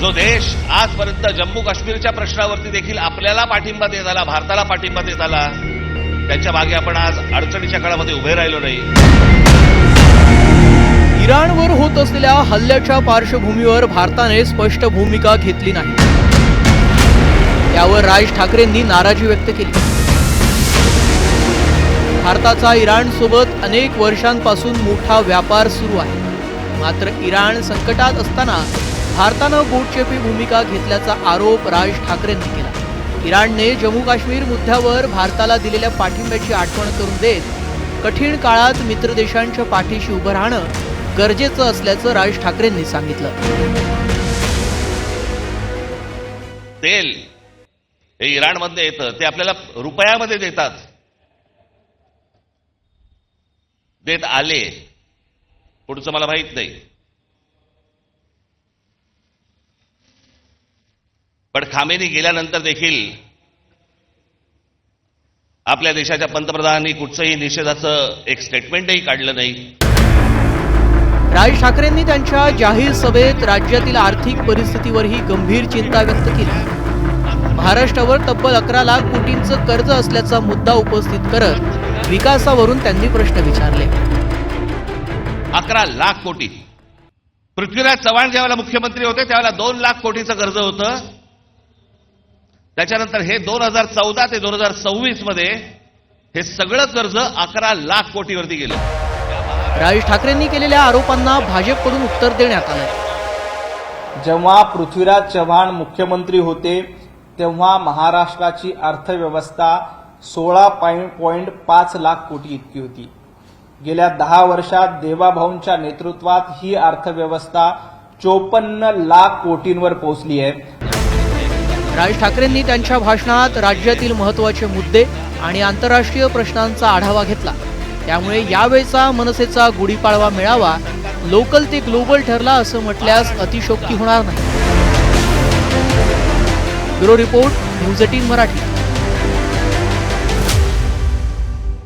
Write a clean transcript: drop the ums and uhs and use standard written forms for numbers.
जो देश आजपर्यंत जम्मू काश्मीरच्या प्रश्नावरती देखील आपल्याला पाठिंबा देत आला, भारताला पाठिंबा देत आला, त्यांच्या मागे आपण आज अडचणीच्या काळामध्ये उभे राहिलो नाही. इराणवर होत असलेल्या हल्ल्याच्या पार्श्वभूमीवर भारताने स्पष्ट भूमिका घेतली नाही. त्यावर राज ठाकरेंनी नाराजी व्यक्त केली. भारताचा इराणसोबत अनेक वर्षांपासून मोठा व्यापार सुरू आहे. मात्र इराण संकटात असताना भारतानं बोटचेपी भूमिका घेतल्याचा आरोप राज ठाकरेंनी केला. इराणने जम्मू काश्मीर मुद्द्यावर भारताला दिलेल्या पाठिंब्याची आठवण करून देत कठीण काळात मित्र देशांच्या पाठीशी उभं राहणं गरजेचं असल्याचं राज ठाकरेंनी सांगितलं. तेल हे इराणमध्ये येतं, ते आपल्याला रुपयामध्ये देतात, देत आले, पुढचं मला माहित नाही. पण खामेनी गेल्यानंतर देखील आपल्या देशाच्या पंतप्रधानांनी कुठचंही निषेधाचं एक स्टेटमेंटही काढलं नाही. राज ठाकरेंनी त्यांच्या जाहीर सभेत राज्यातील आर्थिक परिस्थितीवरही गंभीर चिंता व्यक्त केली. महाराष्ट्रावर तब्बल 11 लाख कोटींचं कर्ज असल्याचा मुद्दा उपस्थित करत विकासावरून त्यांनी प्रश्न विचारले. 11 लाख कोटी. पृथ्वीराज चव्हाण ज्यावेळेला मुख्यमंत्री होते त्यावेळेला 2 लाख कोटीचं कर्ज होतं. त्याच्यानंतर हे 2014 ते 2026 मध्ये हे सगळं कर्ज 11 लाख कोटीवरती गेलं. राज ठाकरेंनी केलेल्या आरोपांना भाजपकडून उत्तर देण्यात आलंय. जेव्हा पृथ्वीराज चव्हाण मुख्यमंत्री होते तेव्हा महाराष्ट्राची अर्थव्यवस्था 16.5 लाख कोटी इतकी होती. गेल्या 10 वर्षात देवाभाऊंच्या नेतृत्वात ही अर्थव्यवस्था 54 लाख कोटींवर पोहोचली आहे. राज ठाकरेंनी त्यांच्या भाषणात राज्यातील महत्त्वाचे मुद्दे आणि आंतरराष्ट्रीय प्रश्नांचा आढावा घेतला. त्यामुळे यावेळचा मनसेचा गुढीपाडवा मेळावा लोकल ते ग्लोबल ठरला असं म्हटल्यास अतिशोक्ती होणार नाही. Bureau report, news 18 Marathi.